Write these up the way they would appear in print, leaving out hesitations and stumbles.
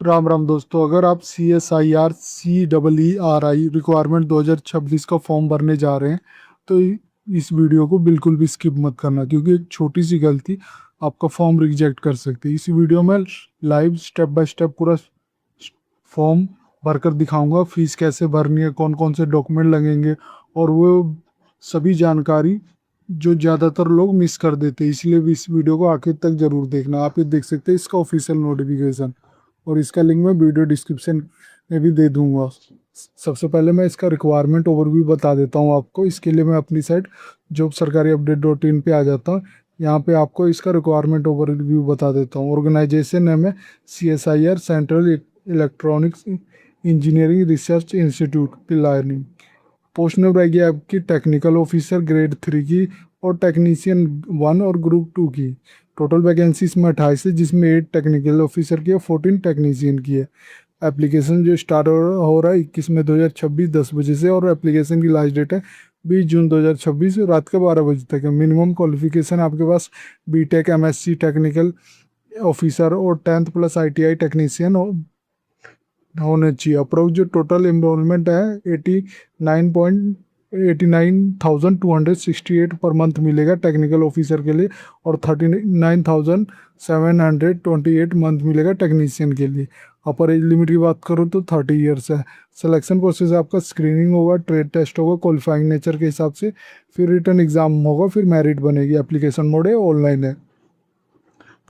राम राम दोस्तों, अगर आप CSIR CEERI रिक्वायरमेंट 2026 का फॉर्म भरने जा रहे हैं तो इस वीडियो को बिल्कुल भी स्किप मत करना, क्योंकि एक छोटी सी गलती आपका फॉर्म रिजेक्ट कर सकती है। इस वीडियो में लाइव स्टेप बाय स्टेप पूरा फॉर्म भरकर दिखाऊंगा, फीस कैसे भरनी है, कौन कौन से डॉक्यूमेंट लगेंगे और वो सभी जानकारी जो ज़्यादातर लोग मिस कर देते हैं। इसलिए भी इस वीडियो को आखिर तक जरूर देखना। आप ये देख सकते हैं इसका ऑफिशियल नोटिफिकेशन, और इसका लिंक मैं वीडियो डिस्क्रिप्शन में भी दे दूंगा। सबसे पहले मैं इसका रिक्वायरमेंट ओवरव्यू बता देता हूँ आपको। इसके लिए मैं अपनी साइट jobsarkariupdate.in पे आ जाता हूँ। यहाँ पे आपको इसका रिक्वायरमेंट ओवरव्यू बता देता हूँ। ऑर्गेनाइजेशन नेम है CSIR central electronics engineering research institute Pilani. Post name रहेगी आपकी टेक्निकल ऑफिसर ग्रेड 3 की और टेक्नीशियन 1 और ग्रुप 2 की। टोटल वैकेंसी इसमें 28 है, जिसमें 8 टेक्निकल ऑफिसर की है, 14 टेक्नीशियन की है। एप्लीकेशन जो स्टार्ट हो रहा है 21 में 2026 10 बजे से, और एप्लीकेशन की लास्ट डेट है 20 जून 2026 रात के 12 बजे तक है। मिनिमम क्वालिफिकेशन आपके पास BTech MSc टेक्निकल ऑफिसर और 10th प्लस ITI टेक्नीशियन होने चाहिए। अप्रोच जो टोटल एनरोलमेंट है 89,268 पर मंथ मिलेगा टेक्निकल ऑफिसर के लिए, और 39,728 मंथ मिलेगा टेक्नीशियन के लिए। अपर एज लिमिट की बात करूँ तो 30 ईयर्स है। सिलेक्शन प्रोसेस आपका स्क्रीनिंग होगा, ट्रेड टेस्ट होगा क्वालिफाइंग नेचर के हिसाब से, फिर रिटर्न एग्जाम होगा, फिर मेरिट बनेगी। एप्लीकेशन मोड है, ऑनलाइन है।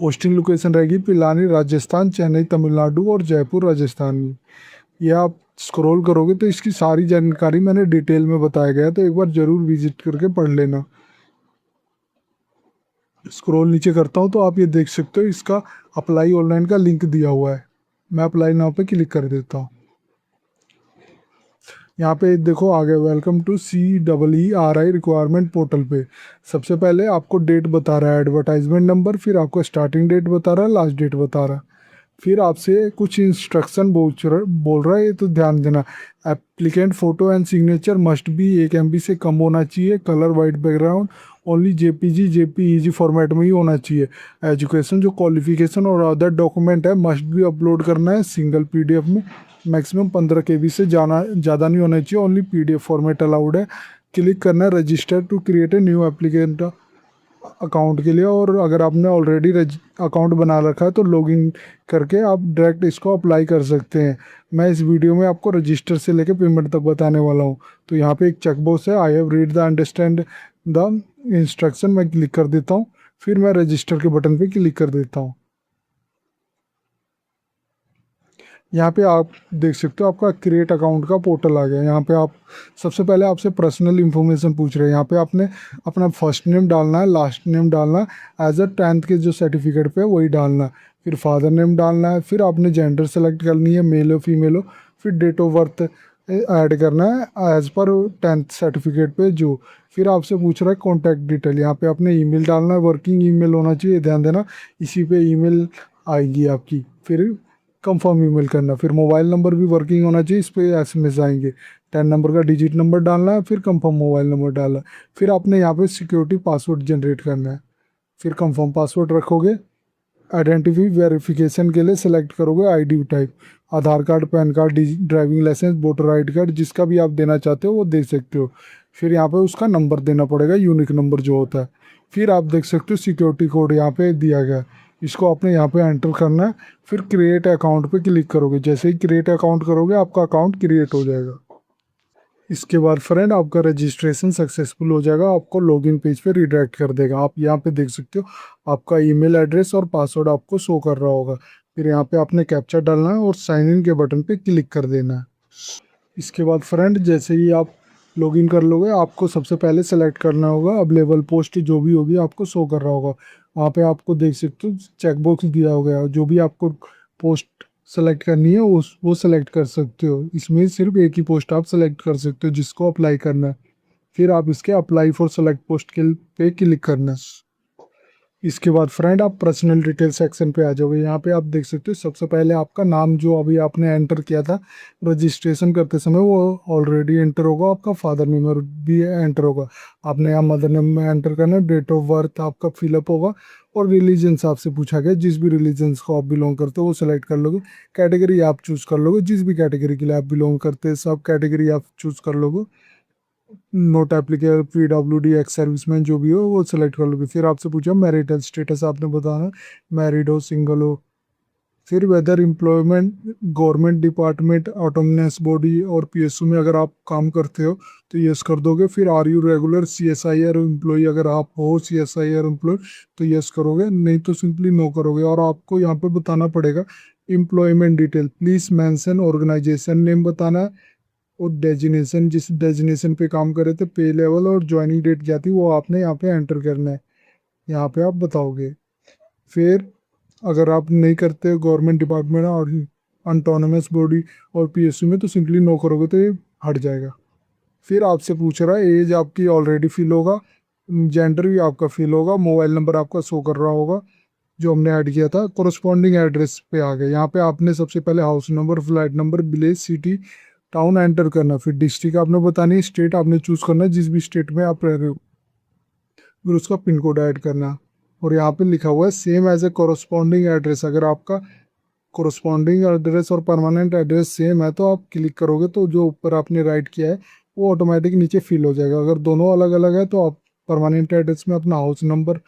पोस्टिंग लोकेशन रहेगी पिलानी राजस्थान, चेन्नई तमिलनाडु और जयपुर राजस्थान में। यह आप स्क्रॉल करोगे तो इसकी सारी जानकारी मैंने डिटेल में बताया गया है, तो एक बार जरूर विजिट करके पढ़ लेना। स्क्रॉल नीचे करता हूँ तो आप ये देख सकते हो इसका अप्लाई ऑनलाइन का लिंक दिया हुआ है। मैं अप्लाई नाउ पे क्लिक कर देता हूँ। यहाँ पे देखो आ गया welcome to CEERI requirement portal पे। सबसे पहले आपको डेट बता रहा है, एडवर्टाइजमेंट नंबर, फिर आपको स्टार्टिंग डेट बता रहा है, लास्ट डेट बता रहा है, फिर आपसे कुछ इंस्ट्रक्शन बोल रहा है, ये तो ध्यान देना। Applicant photo and signature must be 1 MB से कम होना चाहिए। Colour white background, only JPG format में ही होना चाहिए। एजुकेशन जो क्वालिफिकेशन और अदर डॉक्यूमेंट है मस्ट भी अपलोड करना है सिंगल PDF में। मैक्सिमम 15 KB से ज़्यादा नहीं होना चाहिए। ओनली PDF फॉर्मेट अलाउड है। क्लिक करना है register to create a new applicant account के लिए, और अगर आपने ऑलरेडी अकाउंट बना रखा है तो लॉगिन करके आप डायरेक्ट इसको अप्लाई कर सकते हैं। मैं इस वीडियो में आपको रजिस्टर से लेकर पेमेंट तक बताने वाला हूँ। तो यहाँ पे एक चेकबॉक्स है, I have read the understand the instruction, मैं क्लिक कर देता हूँ। फिर मैं रजिस्टर के बटन पे क्लिक कर देता हूँ। यहाँ पे आप देख सकते हो आपका क्रिएट अकाउंट का पोर्टल आ गया। यहाँ पे आप सबसे पहले आपसे पर्सनल इन्फॉर्मेशन पूछ रहे हैं। यहाँ पे आपने अपना फर्स्ट नेम डालना है, लास्ट नेम डालना है, एज अ 10th के जो सर्टिफिकेट पे वही डालना है, फिर फादर नेम डालना है, फिर आपने जेंडर सेलेक्ट करनी है, मेल हो फीमेल हो, फिर डेट ऑफ बर्थ ऐड करना है एज पर 10th सर्टिफिकेट पे जो। फिर आपसे पूछ रहा है कॉन्टैक्ट डिटेल, यहाँ पे आपने ईमेल डालना है, वर्किंग ईमेल होना चाहिए, ध्यान देना, इसी पे ईमेल आएगी आपकी। फिर कंफर्म ईमेल करना, फिर मोबाइल नंबर भी वर्किंग होना चाहिए, इस पर SMS आएंगे। 10 नंबर का डिजिट नंबर डालना है, फिर कंफर्म मोबाइल नंबर डालना है, फिर आपने यहाँ पे सिक्योरिटी पासवर्ड जनरेट करना है, फिर कंफर्म पासवर्ड रखोगे। आइडेंटिटी वेरिफिकेशन के लिए सेलेक्ट करोगे ID type, Aadhaar card, PAN card, driving licence, voter ID card, जिसका भी आप देना चाहते हो वो दे सकते हो। फिर यहाँ पे उसका नंबर देना पड़ेगा, यूनिक नंबर जो होता है। फिर आप देख सकते हो सिक्योरिटी कोड यहाँ पे दिया गया है, इसको आपने यहाँ पे एंटर करना है। फिर क्रिएट अकाउंट पे क्लिक करोगे। जैसे ही क्रिएट अकाउंट करोगे आपका अकाउंट क्रिएट हो जाएगा। इसके बाद फ्रेंड आपका रजिस्ट्रेशन सक्सेसफुल हो जाएगा, आपको लॉगिन पेज पे रिडायरेक्ट कर देगा। आप यहाँ पे देख सकते हो आपका ईमेल एड्रेस और पासवर्ड आपको शो कर रहा होगा। फिर यहाँ पे आपने कैप्चा डालना है और साइन इन के बटन पे क्लिक कर देना है। इसके बाद फ्रेंड जैसे ही आप लॉगिन कर लोगे, आपको सबसे पहले सेलेक्ट करना होगा अवेलेबल पोस्ट, जो भी होगी आपको शो कर रहा होगा। वहाँ पे आपको देख सकते हो चेकबॉक्स दिया होगा, जो भी आपको पोस्ट सेलेक्ट करनी है वो सेलेक्ट कर सकते हो। इसमें सिर्फ एक ही पोस्ट आप सेलेक्ट कर सकते हो जिसको अप्लाई करना है। फिर आप इसके अप्लाई फॉर सेलेक्ट पोस्ट के पे क्लिक करना है। इसके बाद फ्रेंड आप पर्सनल डिटेल सेक्शन पे आ जाओगे। यहाँ पे आप देख सकते हो सबसे पहले आपका नाम जो अभी आपने एंटर किया था रजिस्ट्रेशन करते समय वो ऑलरेडी एंटर होगा, आपका फादर नेम भी एंटर होगा। आपने यहाँ मदर नेम में एंटर करना है, डेट ऑफ बर्थ आपका फिलअप होगा, और रिलीजन से आपसे पूछा गया, जिस भी रिलीजन्स को आप बिलोंग करते हो वो सेलेक्ट कर लोगे। कैटेगरी आप चूज कर लोगे, जिस भी कैटेगरी के लिए आप बिलोंग करते हैं सब कैटेगरी आप चूज कर लोगे। Note applicable, PWD, ex serviceman जो भी हो वो सेलेक्ट कर लोगे। फिर आपसे पूछा मैरिटल स्टेटस, आपने बताना मैरिड हो सिंगल हो। फिर whether employment, government department, autonomous body और PSU में अगर आप काम करते हो तो यस कर दोगे। फिर are you regular CSIR employ, अगर आप हो CSIR एम्प्लॉय तो यस करोगे, नहीं तो सिंपली नो करोगे। और आपको यहाँ पे बताना पड़ेगा employment detail, please mention organisation name बताना है, और डेजिनेशन, जिस डेजिनेशन पे काम कर रहे थे, पे लेवल और ज्वाइनिंग डेट क्या थी वो आपने यहाँ पे एंटर करना है, यहाँ पे आप बताओगे। फिर अगर आप नहीं करते गवर्नमेंट डिपार्टमेंट और ऑटोनमस बॉडी और PSU में तो सिंपली नो करोगे तो ये हट जाएगा। फिर आपसे पूछ रहा है एज आपकी ऑलरेडी फिल होगा, जेंडर भी आपका फिल होगा, मोबाइल नंबर आपका शो कर रहा होगा जो हमने ऐड किया था। कोरस्पॉन्डिंग एड्रेस पे आ गए, यहाँ पे आपने सबसे पहले house number, flat number, village, city, town enter करना। फिर डिस्ट्रिक्ट आपने बतानी है, स्टेट आपने चूज करना है जिस भी स्टेट में आप रह रहे हो, फिर उसका पिन कोड ऐड करना। और यहाँ पे लिखा हुआ है same as a corresponding address, अगर आपका कोरस्पॉन्डिंग एड्रेस और परमानेंट एड्रेस सेम है तो आप क्लिक करोगे तो जो ऊपर आपने राइट किया है वो ऑटोमेटिक नीचे फिल हो जाएगा। अगर दोनों अलग अलग है तो आप परमानेंट एड्रेस में अपना हाउस नंबर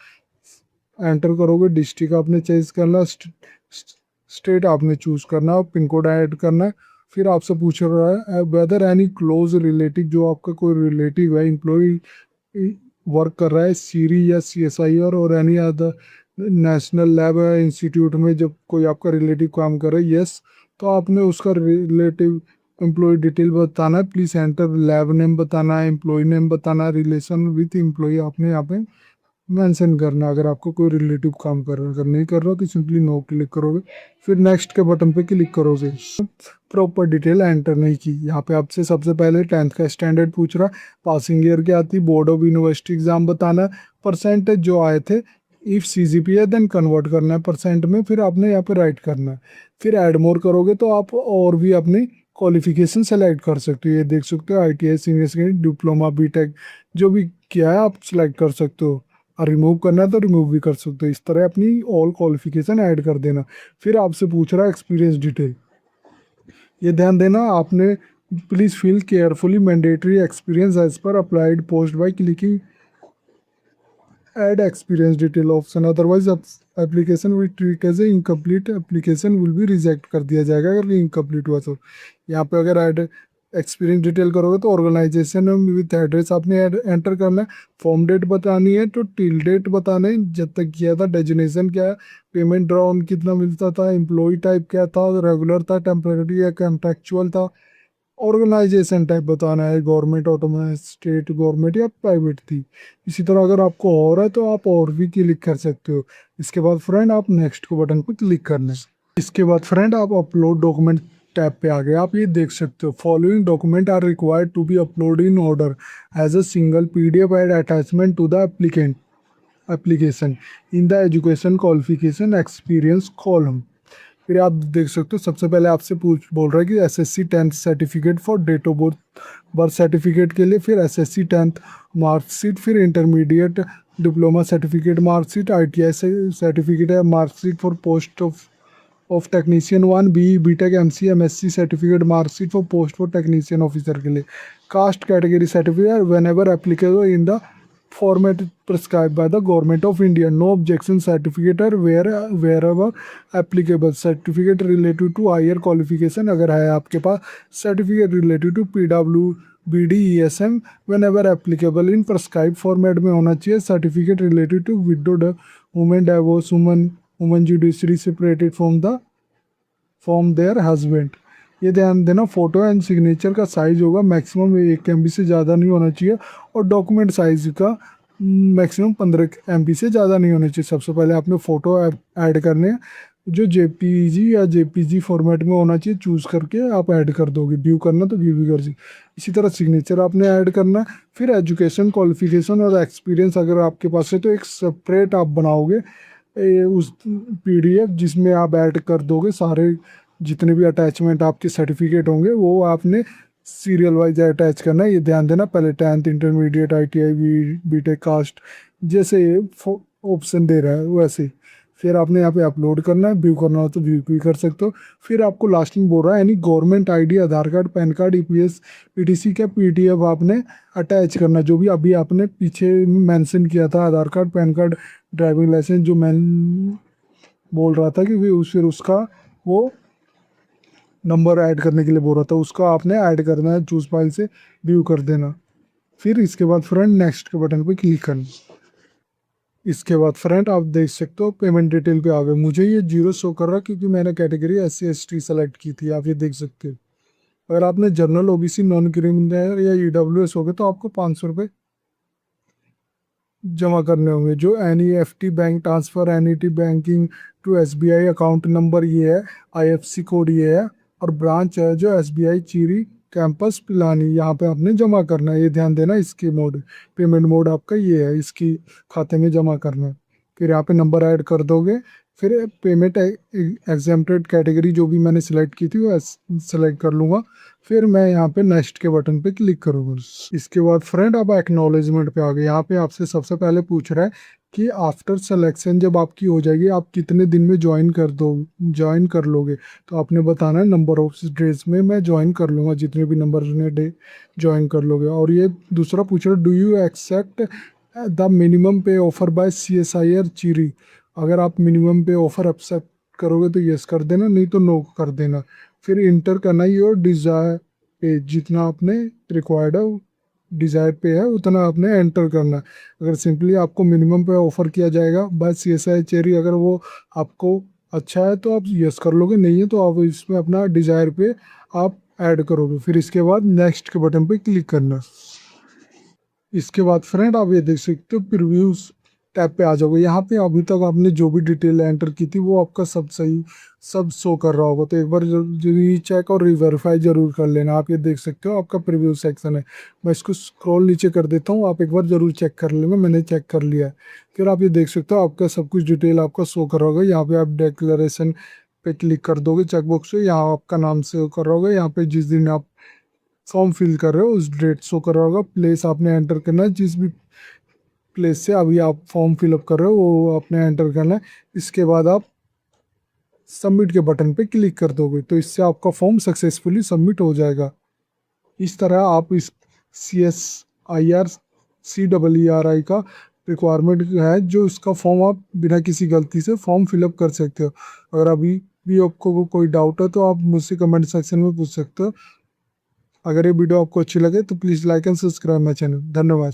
एंटर करोगे, डिस्ट्रिक्ट आपने चेंज करना, स्टेट आपने चूज करना, पिन कोड ऐड करना है। फिर आपसे पूछ रहा है वेदर एनी क्लोज रिलेटिव, जो आपका कोई रिलेटिव है एम्प्लॉय वर्क कर रहा है सीरी या CSIR और any other national lab institute में, जब कोई आपका रिलेटिव काम कर रहा है यस, तो आपने उसका रिलेटिव एम्प्लॉय डिटेल बताना है, प्लीज एंटर लैब नेम बताना है, एम्प्लॉय नेम बताना है, रिलेशन विथ एम्प्लॉय आपने यहाँ पे मेंशन करना। अगर आपको कोई रिलेटिव काम कर रहा है, अगर नहीं कर रहा तो सिंपली नो क्लिक करोगे। फिर नेक्स्ट के बटन पे क्लिक करोगे। प्रॉपर डिटेल एंटर नहीं की, यहाँ पे आपसे सबसे पहले 10th का स्टैंडर्ड पूछ रहा, पासिंग ईयर क्या आती, बोर्ड ऑफ यूनिवर्सिटी एग्जाम बताना, परसेंटेज जो आए थे, इफ CGPA है देन कन्वर्ट करना है परसेंट में, फिर आपने यहाँ पे राइट करना है। फिर ऐड मोर करोगे तो आप और भी अपनी क्वालिफिकेशन सेलेक्ट कर सकते हो, ये देख सकते हो ITI, senior secondary, diploma, BTech जो भी किया है आप सेलेक्ट कर सकते हो। और रिमूव करना है तो रिमूव भी कर सकते हो, इस तरह अपनी ऑल क्वालिफिकेशन ऐड कर देना। फिर आपसे पूछ रहा है एक्सपीरियंस डिटेल, ये ध्यान देना आपने, please fill carefully mandatory experience as per applied post by clicking add experience detail option, otherwise application will treat as a incomplete, application will भी रिजेक्ट कर दिया जाएगा अगर इनकम्प्लीट हुआ तो। यहाँ पे अगर ऐड एक्सपीरियंस डिटेल करोगे तो ऑर्गेनाइजेशन विथ एड्रेस आपने एंटर करना है, फॉर्म डेट बतानी है तो टिल डेट बताना है जब तक किया था, डेजिनेशन क्या है, पेमेंट ड्रॉन कितना मिलता था, एम्प्लॉय टाइप क्या था, रेगुलर था, टेम्परेरी या कॉन्ट्रेक्चुअल था, ऑर्गेनाइजेशन टाइप बताना है, गवर्नमेंट, ऑटोनोमस, स्टेट गवर्नमेंट या प्राइवेट थी। इसी तरह अगर आपको और है तो आप और भी क्लिक कर सकते हो। इसके बाद फ्रेंड आप नेक्स्ट को बटन पर क्लिक करना है। इसके बाद फ्रेंड आप अपलोड डॉक्यूमेंट टैब पे आ गए, आप ये देख सकते हो following document are required to be upload in order as a single PDF add attachment to the applicant application in the education qualification experience column. फिर आप देख सकते हो सबसे पहले आपसे पूछ बोल रहा है कि SSC 10th certificate for date of birth, birth certificate के लिए, फिर SSC 10th मार्कशीट, फिर intermediate diploma certificate marksheet, ITI certificate है marksheet for post of technician 1, BE, BTech, MC, MSc certificate marksheet for post for technician officer के लिए, caste category certificate whenever applicable in the format prescribe by the government of India, no objection certificate है wherever applicable, certificate related to higher qualification अगर है आपके पास, certificate related to PWBD ESM whenever applicable in prescribe format में होना चाहिए, certificate related to widow women divorce women judiciary separated from their husband. ये ध्यान देना, फोटो एंड सिग्नेचर का साइज होगा मैक्सिमम 1 MB से ज़्यादा नहीं होना चाहिए, और डॉक्यूमेंट साइज का मैक्सिमम 15 MB से ज़्यादा नहीं होना चाहिए। सबसे पहले आपने फ़ोटो ऐड करने हैं जो JPG या JPG फॉर्मेट में होना चाहिए, चूज़ करके आप ऐड कर दोगे, व्यू करना तो व्यू भी कर सकते। इसी तरह सिग्नेचर आपने ऐड करना है। फिर एजुकेशन क्वालिफिकेशन और एक्सपीरियंस अगर आपके पास है तो एक सेपरेट आप बनाओगे उस PDF जिसमें आप ऐड कर दोगे सारे जितने भी अटैचमेंट आपके सर्टिफिकेट होंगे वो आपने सीरियल वाइज अटैच करना है। ये ध्यान देना, पहले 10th, intermediate, ITI, BTech, caste जैसे ऑप्शन दे रहा है वैसे ही। फिर आपने यहाँ पे अपलोड करना है, व्यू करना हो तो व्यू भी कर सकते हो। फिर आपको लास्ट में बोल रहा है यानी government ID, Aadhaar card, PAN card, EPS, PTC का पीडीएफ आपने अटैच करना, जो भी अभी आपने पीछे मेंशन किया था, Aadhaar card, PAN card, driving licence, जो मैं बोल रहा था कि फिर उसका वो नंबर ऐड करने के लिए बोल रहा था, उसका आपने ऐड करना है, चूज फाइल से व्यू कर देना। फिर इसके बाद फ्रेंड नेक्स्ट के बटन पे क्लिक करना। इसके बाद फ्रेंड आप देख सकते हो पेमेंट डिटेल पे आ गए। मुझे ये जीरो शो कर रहा है क्योंकि मैंने कैटेगरी SC ST सेलेक्ट की थी, आप ये देख सकते हो। अगर आपने जनरल, OBC, नॉन क्रिमिनल या EWS हो गए तो आपको 500 रुपये जमा करने होंगे। जो NEFT bank transfer, NET banking to SBI account number ये है, IFSC कोड ये है, और ब्रांच है जो SBI चीरी कैंपस पिलानी, यहाँ पे आपने जमा करना है। ये ध्यान देना, इसकी मोड पेमेंट मोड आपका ये है, इसकी खाते में जमा करना है। फिर यहाँ पे नंबर ऐड कर दोगे। फिर पेमेंट एग्जेम्प्टेड कैटेगरी जो भी मैंने सेलेक्ट की थी वो सेलेक्ट कर लूँगा। फिर मैं यहाँ पे नेक्स्ट के बटन पे क्लिक करूँगा। इसके बाद फ्रेंड अब एक्नॉलेजमेंट पे आ गए। यहाँ पे आपसे सबसे पहले पूछ रहा है कि आफ्टर सिलेक्शन जब आपकी हो जाएगी आप कितने दिन में ज्वाइन कर लोगे। तो आपने बताना है नंबर ऑफ डेज में मैं ज्वाइन कर लूँगा, जितने भी नंबर ने डे ज्वाइन कर लोगे। और ये दूसरा पूछ रहा है, do you accept the minimum pay offer by CSIR CEERI. अगर आप मिनिमम पे ऑफर एक्सेप्ट करोगे तो यस कर देना, नहीं तो नो कर देना। फिर इंटर करना ही और डिज़ायर पे, जितना आपने रिक्वायर्ड है डिज़ायर पे है उतना आपने एंटर करना है। अगर सिंपली आपको मिनिमम पे ऑफर किया जाएगा बाय CSI चेरी, अगर वो आपको अच्छा है तो आप यस कर लोगे, नहीं है तो आप इसमें अपना डिज़ायर पे आप ऐड करोगे। फिर इसके बाद नेक्स्ट के बटन पे क्लिक करना। इसके बाद फ्रेंड आप ये देख सकते हो प्रीव्यूज टैब पे आ जाओगे। यहाँ पे अभी तक आपने जो भी डिटेल एंटर की थी वो आपका सब सही सब शो कर रहा होगा, तो एक बार रीचेक और रीवेरीफाई जरूर कर लेना। आप ये देख सकते हो आपका प्रीव्यू सेक्शन है। मैं इसको स्क्रॉल नीचे कर देता हूँ, आप एक बार जरूर चेक कर लेना, मैंने चेक कर लिया है। फिर आप ये देख सकते हो आपका सब कुछ डिटेल आपका शो कर रहा होगा। यहाँ पे आप डिक्लेरेशन पे क्लिक कर दोगे चेकबॉक्स पे, यहाँ आपका नाम शो कर रहा होगा। यहाँ पे जिस दिन आप फॉर्म फिल कर रहे हो उस डेट शो कर रहा होगा। प्लेस आपने एंटर करना है, जिस भी प्लेस से अभी आप फॉर्म फिलअप कर रहे हो वो आपने एंटर करना है। इसके बाद आप सबमिट के बटन पे क्लिक कर दोगे तो इससे आपका फॉर्म सक्सेसफुली सबमिट हो जाएगा। इस तरह आप इस CSIR CEERI का रिक्वायरमेंट है जो इसका फॉर्म आप बिना किसी गलती से फॉर्म फिलअप कर सकते हो। अगर अभी भी आपको कोई डाउट है तो आप मुझसे कमेंट सेक्शन में पूछ सकते हो। अगर ये वीडियो आपको अच्छी लगे तो please like and subscribe my channel. धन्यवाद।